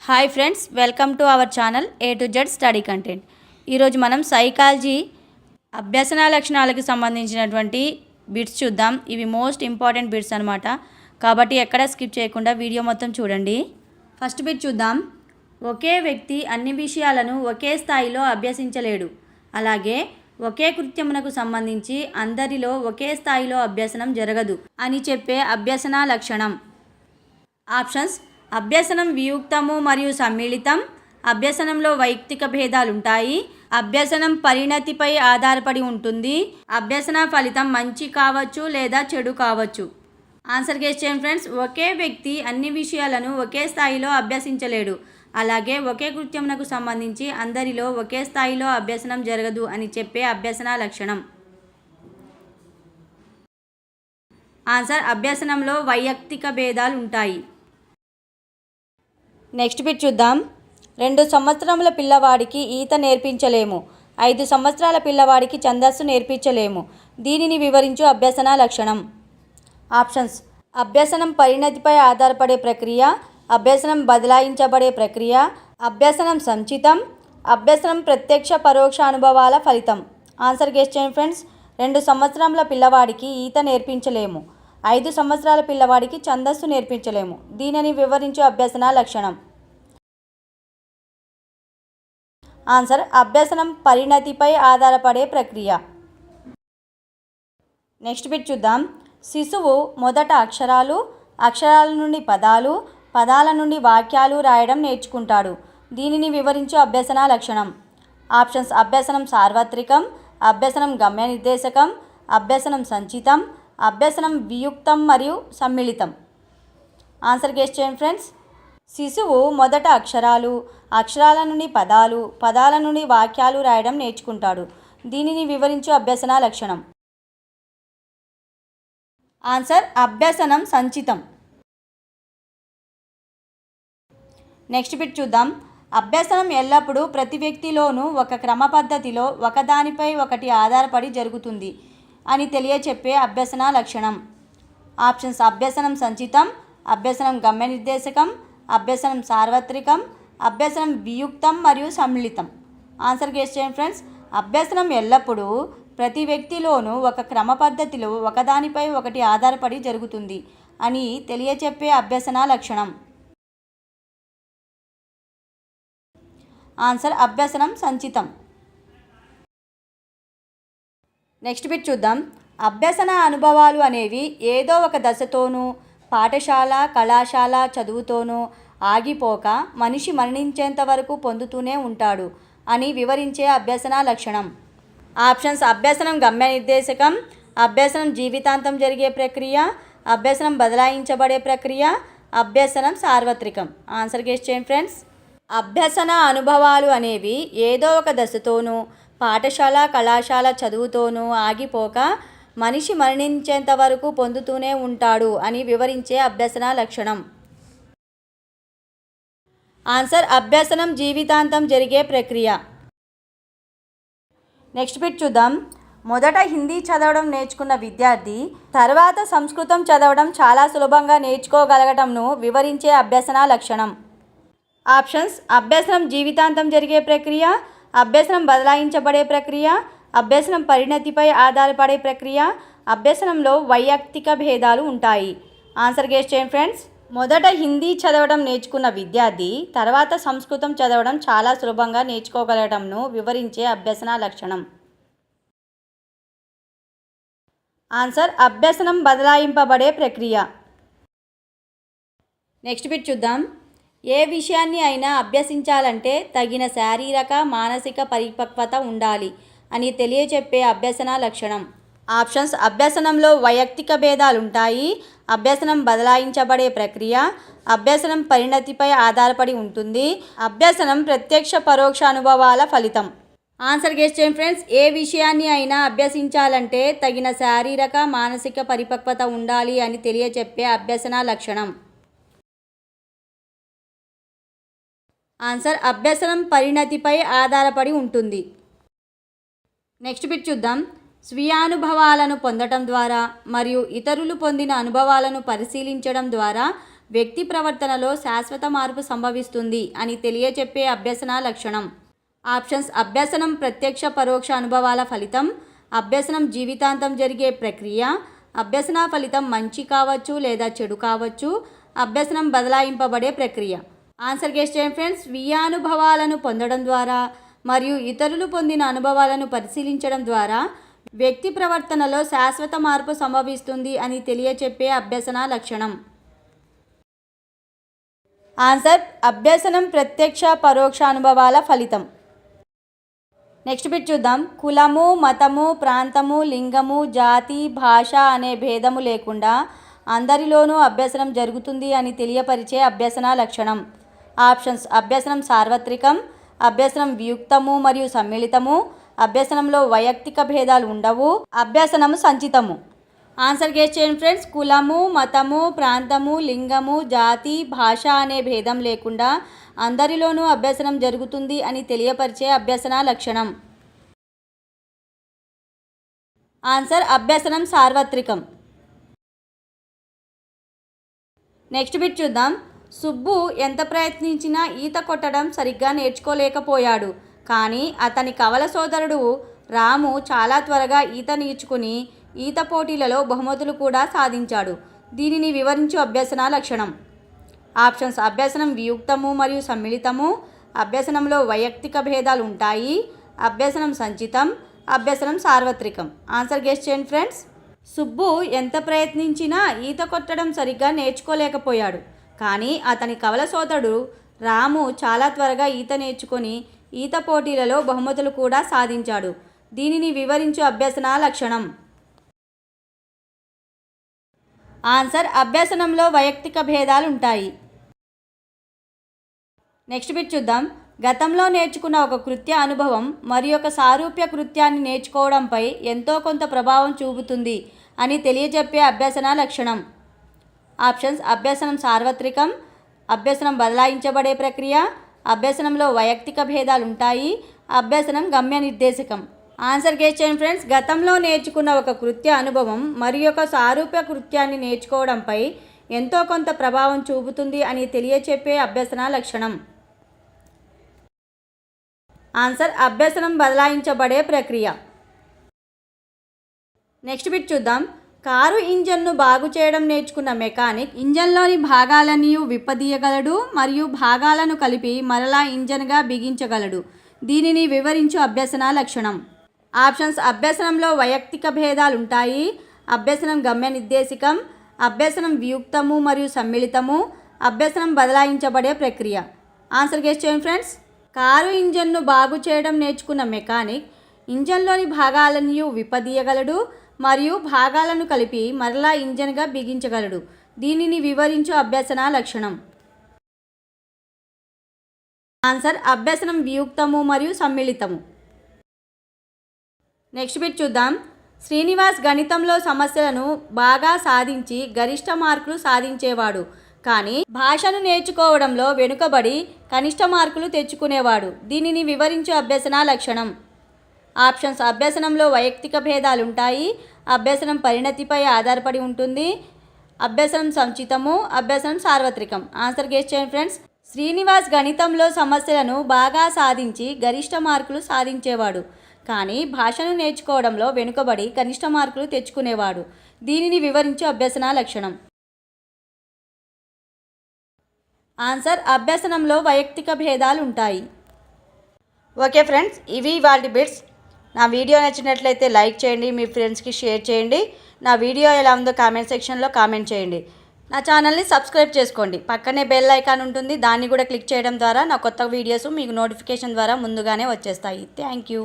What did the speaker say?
Hi friends, welcome to our channel A to Z study content. ఈరోజు మనం psychology అభ్యసన లక్షణాలకు సంబంధించినటువంటి బిట్స్ చూద్దాం. ఇవి మోస్ట్ ఇంపార్టెంట్ బిట్స్ అనమాట, కాబట్టి ఎక్కడ స్కిప్ చేయకుండా వీడియో మొత్తం చూడండి. ఫస్ట్ బిట్ చూద్దాం. ఒకే వ్యక్తి అన్ని విషయాలను ఒకే స్థాయిలో అభ్యసించలేడు. అలాగే ఒకే కృత్యమునకు సంబంధించి అందరిలో ఒకే స్థాయిలో అభ్యసనం జరగదు అని చెప్పే అభ్యసన లక్షణం. ఆప్షన్స్: అభ్యసనం వియుక్తము మరియు సమ్మిళితం, అభ్యసనంలో వైయక్తిక భేదాలుంటాయి, అభ్యసనం పరిణతిపై ఆధారపడి ఉంటుంది, అభ్యసన ఫలితం మంచి కావచ్చు లేదా చెడు కావచ్చు. ఆన్సర్ గెస్ చేయండి ఫ్రెండ్స్. ఒకే వ్యక్తి అన్ని విషయాలను ఒకే స్థాయిలో అభ్యసించలేడు. అలాగే ఒకే కృత్యమునకు సంబంధించి అందరిలో ఒకే స్థాయిలో అభ్యసనం జరగదు అని చెప్పే అభ్యసన లక్షణం. ఆన్సర్: అభ్యసనంలో వైయక్తిక భేదాలు ఉంటాయి. నెక్స్ట్ బిట్ చూద్దాం. 2 సంవత్సరముల పిల్లవాడికి ఈత నేర్పించలేము, 5 సంవత్సరాల పిల్లవాడికి ఛందస్సు నేర్పించలేము. దీనిని వివరించు అభ్యసన లక్షణం. ఆప్షన్స్: అభ్యసనం పరిణతిపై ఆధారపడే ప్రక్రియ, అభ్యసనం బదలాయించబడే ప్రక్రియ, అభ్యసనం సంచితం, అభ్యసనం ప్రత్యక్ష పరోక్ష అనుభవాల ఫలితం. ఆన్సర్ గెస్ చేయండి ఫ్రెండ్స్. 2 సంవత్సరముల పిల్లవాడికి ఈత నేర్పించలేము, 5 సంవత్సరాల పిల్లవాడికి ఛందస్సు నేర్పించలేము. దీనిని వివరించు అభ్యసన లక్షణం. ఆన్సర్: అభ్యసనం పరిణతిపై ఆధారపడే ప్రక్రియ. నెక్స్ట్ బిట్ చూద్దాం. శిశువు మొదట అక్షరాలు, అక్షరాల నుండి పదాలు, పదాల నుండి వాక్యాలు రాయడం నేర్చుకుంటాడు. దీనిని వివరించు అభ్యసన లక్షణం. ఆప్షన్స్: అభ్యసనం సార్వత్రికం, అభ్యసనం గమ్య నిర్దేశకం, అభ్యసనం సంచితం, అభ్యసనం వియుక్తం మరియు సమ్మిళితం. ఆన్సర్ గెస్ చేయండి ఫ్రెండ్స్. శిశువు మొదట అక్షరాలు, అక్షరాల నుండి పదాలు, పదాల నుండి వాక్యాలు రాయడం నేర్చుకుంటాడు. దీనిని వివరించు అభ్యసన లక్షణం. ఆన్సర్: అభ్యసనం సంచితం. నెక్స్ట్ బిట్ చూద్దాం. అభ్యసనం ఎల్లప్పుడూ ప్రతి వ్యక్తిలోనూ ఒక క్రమ పద్ధతిలో ఒకదానిపై ఒకటి ఆధారపడి జరుగుతుంది అని తెలియచెప్పే అభ్యసన లక్షణం. ఆప్షన్స్: అభ్యసనం సంచితం, అభ్యసనం గమ్య నిర్దేశకం, అభ్యసనం సార్వత్రికం, అభ్యసనం వియుక్తం మరియు సమ్మిళితం. ఆన్సర్ గెస్ చేయండి ఫ్రెండ్స్. అభ్యసనం ఎల్లప్పుడూ ప్రతి వ్యక్తిలోనూ ఒక క్రమ పద్ధతిలో ఒకదానిపై ఒకటి ఆధారపడి జరుగుతుంది అని తెలియచెప్పే అభ్యసన లక్షణం. ఆన్సర్: అభ్యసనం సంచితం. నెక్స్ట్ బిట్ చూద్దాం. అభ్యసన అనుభవాలు అనేవి ఏదో ఒక దశతోనూ, పాఠశాల కళాశాల చదువుతోనూ ఆగిపోక మనిషి మరణించేంత వరకు పొందుతూనే ఉంటాడు అని వివరించే అభ్యసన లక్షణం. ఆప్షన్స్: అభ్యసనం గమ్య నిర్దేశకం, అభ్యసనం జీవితాంతం జరిగే ప్రక్రియ, అభ్యసనం బదలాయించబడే ప్రక్రియ, అభ్యసనం సార్వత్రికం. ఆన్సర్ గెస్ చేయండి ఫ్రెండ్స్. అభ్యసన అనుభవాలు అనేవి ఏదో ఒక దశతోనూ, పాఠశాల కళాశాల చదువుతోనూ ఆగిపోక మనిషి మరణించేంత వరకు పొందుతూనే ఉంటాడు అని వివరించే అభ్యసన లక్షణం. ఆన్సర్: అభ్యసనం జీవితాంతం జరిగే ప్రక్రియ. నెక్స్ట్ బిట్ చూద్దాం. మొదట హిందీ చదవడం నేర్చుకున్న విద్యార్థి తర్వాత సంస్కృతం చదవడం చాలా సులభంగా నేర్చుకోగలగటంను వివరించే అభ్యసన లక్షణం. ఆప్షన్స్: అభ్యసనం జీవితాంతం జరిగే ప్రక్రియ, అభ్యసనం బదలాయించబడే ప్రక్రియ, అభ్యసనం పరిణతిపై ఆధారపడే ప్రక్రియ, అభ్యసనంలో వైయక్తిక భేదాలు ఉంటాయి. ఆన్సర్ గెస్ చేయండి ఫ్రెండ్స్. మొదట హిందీ చదవడం నేర్చుకున్న విద్యార్థి తర్వాత సంస్కృతం చదవడం చాలా సులభంగా నేర్చుకోగలగడంను వివరించే అభ్యసన లక్షణం. ఆన్సర్: అభ్యసనం బదలాయింపబడే ప్రక్రియ. నెక్స్ట్ బిట్ చూద్దాం. ఏ విషయాన్ని అయినా అభ్యసించాలంటే తగిన శారీరక మానసిక పరిపక్వత ఉండాలి అని తెలియచెప్పే అభ్యసన లక్షణం. ఆప్షన్స్: అభ్యసనంలో వైయక్తిక భేదాలుంటాయి, అభ్యసనం బదలాయించబడే ప్రక్రియ, అభ్యసనం పరిణతిపై ఆధారపడి ఉంటుంది, అభ్యసనం ప్రత్యక్ష పరోక్ష అనుభవాల ఫలితం. ఆన్సర్ గెస్ చేయండి ఫ్రెండ్స్. ఏ విషయాన్ని అయినా అభ్యసించాలంటే తగిన శారీరక మానసిక పరిపక్వత ఉండాలి అని తెలియచెప్పే అభ్యసన లక్షణం. ఆన్సర్: అభ్యసనం పరిణతిపై ఆధారపడి ఉంటుంది. నెక్స్ట్ బిట్ చూద్దాం. స్వీయానుభవాలను పొందటం ద్వారా మరియు ఇతరులు పొందిన అనుభవాలను పరిశీలించడం ద్వారా వ్యక్తి ప్రవర్తనలో శాశ్వత మార్పు సంభవిస్తుంది అని తెలియచెప్పే అభ్యసన లక్షణం. ఆప్షన్స్: అభ్యసనం ప్రత్యక్ష పరోక్ష అనుభవాల ఫలితం, అభ్యసనం జీవితాంతం జరిగే ప్రక్రియ, అభ్యసన ఫలితం మంచి కావచ్చు లేదా చెడు కావచ్చు, అభ్యసనం బదలాయింపబడే ప్రక్రియ. ఆన్సర్ గెస్ చేయండి ఫ్రెండ్స్. స్వీయ అనుభవాలను పొందడం ద్వారా మరియు ఇతరులు పొందిన అనుభవాలను పరిశీలించడం ద్వారా వ్యక్తి ప్రవర్తనలో శాశ్వత మార్పు సంభవిస్తుంది అని తెలియచెప్పే అభ్యసన లక్షణం. ఆన్సర్: అభ్యసనం ప్రత్యక్ష పరోక్ష అనుభవాల ఫలితం. నెక్స్ట్ బిట్ చూద్దాం. కులము, మతము, ప్రాంతము, లింగము, జాతి, భాష అనే భేదము లేకుండా అందరిలోనూ అభ్యసనం జరుగుతుంది అని తెలియపరిచే అభ్యసన లక్షణం. ఆప్షన్స్: అభ్యసనం సార్వత్రికం, అభ్యసనం వియుక్తము మరియు సమ్మిళితము, అభ్యసనంలో వైయక్తిక భేదాలు ఉండవు, అభ్యసనము సంచితము. ఆన్సర్ గెస్ చేయండి ఫ్రెండ్స్. కులము, మతము, ప్రాంతము, లింగము, జాతి, భాష అనే భేదం లేకుండా అందరిలోనూ అభ్యసనం జరుగుతుంది అని తెలియపరిచే అభ్యసన లక్షణం. ఆన్సర్: అభ్యసనం సార్వత్రికం. నెక్స్ట్ బిట్ చూద్దాం. సుబ్బు ఎంత ప్రయత్నించినా ఈత కొట్టడం సరిగ్గా నేర్చుకోలేకపోయాడు. కానీ అతని కవల సోదరుడు రాము చాలా త్వరగా ఈత నేర్చుకుని ఈత పోటీలలో బహుమతులు కూడా సాధించాడు. దీనిని వివరించు అభ్యసన లక్షణం. ఆప్షన్స్: అభ్యసనం వియుక్తము మరియు సమ్మిళితము, అభ్యసనంలో వైయక్తిక భేదాలు ఉంటాయి, అభ్యసనం సంచితం, అభ్యసనం సార్వత్రికం. ఆన్సర్ గెస్ చేయండి ఫ్రెండ్స్. సుబ్బు ఎంత ప్రయత్నించినా ఈత కొట్టడం సరిగ్గా నేర్చుకోలేకపోయాడు. కానీ అతని కవల సోదరుడు రాము చాలా త్వరగా ఈత నేర్చుకొని ఈత పోటీలలో బహుమతులు కూడా సాధించాడు. దీనిని వివరించు అభ్యసన లక్షణం. ఆన్సర్: అభ్యసనంలో వైయక్తిక భేదాలు ఉంటాయి. నెక్స్ట్ బిట్ చూద్దాం. గతంలో నేర్చుకున్న ఒక కృత్య అనుభవం మరి ఒక సారూప్య కృత్యాన్ని నేర్చుకోవడంపై ఎంతో కొంత ప్రభావం చూపుతుంది అని తెలియజెప్పే అభ్యసన లక్షణం. ఆప్షన్స్: అభ్యసనం సార్వత్రికం, అభ్యసనం బదలాయించబడే ప్రక్రియ, అభ్యసనంలో వైయక్తిక భేదాలు ఉంటాయి, అభ్యసనం గమ్య నిర్దేశకం. ఆన్సర్ గెస్ చేయండి ఫ్రెండ్స్. గతంలో నేర్చుకున్న ఒక కృత్య అనుభవం మరి ఒక సారూప్య కృత్యాన్ని నేర్చుకోవడంపై ఎంతో కొంత ప్రభావం చూపుతుంది అని తెలియచెప్పే అభ్యసన లక్షణం. ఆన్సర్: అభ్యసనం బదలాయించబడే ప్రక్రియ. నెక్స్ట్ బిట్ చూద్దాం. కారు ఇంజన్ను బాగు చేయడం నేర్చుకున్న మెకానిక్ ఇంజన్లోని భాగాలన్నీ విప్పదీయగలడు మరియు భాగాలను కలిపి మరలా ఇంజన్గా బిగించగలడు. దీనిని వివరించు అభ్యసన లక్షణం. ఆప్షన్స్: అభ్యసనంలో వైయక్తిక భేదాలు ఉంటాయి, అభ్యసనం గమ్య నిర్దేశకం, అభ్యసనం వియుక్తము మరియు సమ్మిళితము, అభ్యసనం బదలాయించబడే ప్రక్రియ. ఆన్సర్ గెస్ చేయండి ఫ్రెండ్స్. కారు ఇంజన్ను బాగు చేయడం నేర్చుకున్న మెకానిక్ ఇంజన్లోని భాగాలన్నీ విప్పదీయగలడు మరియు భాగాలను కలిపి మరలా ఇంజన్గా బిగించగలడు. దీనిని వివరించు అభ్యసన లక్షణం. ఆన్సర్: అభ్యసనం వియుక్తము మరియు సమ్మిళితము. నెక్స్ట్ బిట్ చూద్దాం. శ్రీనివాస్ గణితంలో సమస్యలను బాగా సాధించి గరిష్ట మార్కులు సాధించేవాడు. కానీ భాషను నేర్చుకోవడంలో వెనుకబడి కనిష్ట మార్కులు తెచ్చుకునేవాడు. దీనిని వివరించు అభ్యసన లక్షణం. ఆప్షన్స్: అభ్యసనంలో వైయక్తిక భేదాలు ఉంటాయి, అభ్యసనం పరిణతిపై ఆధారపడి ఉంటుంది, అభ్యసనం సంచితము, అభ్యసనం సార్వత్రికం. ఆన్సర్ గెస్ చేయండి ఫ్రెండ్స్. శ్రీనివాస్ గణితంలో సమస్యలను బాగా సాధించి గరిష్ట మార్కులు సాధించేవాడు. కానీ భాషను నేర్చుకోవడంలో వెనుకబడి కనిష్ట మార్కులు తెచ్చుకునేవాడు. దీనిని వివరించు అభ్యసన లక్షణం. ఆన్సర్: అభ్యసనంలో వైయక్తిక భేదాలు ఉంటాయి. ఓకే ఫ్రెండ్స్, ఇవి వాటి బిట్స్. నా వీడియో నచ్చినట్లయితే లైక్ చేయండి, మీ ఫ్రెండ్స్కి షేర్ చేయండి. నా వీడియో ఎలా ఉందో కామెంట్ సెక్షన్లో కామెంట్ చేయండి. నా ఛానల్ని సబ్స్క్రైబ్ చేసుకోండి. పక్కనే బెల్ ఐకాన్ ఉంటుంది, దాన్ని కూడా క్లిక్ చేయడం ద్వారా నా కొత్త వీడియోస్ మీకు నోటిఫికేషన్ ద్వారా ముందుగానే వచ్చేస్తాయి. Thank you.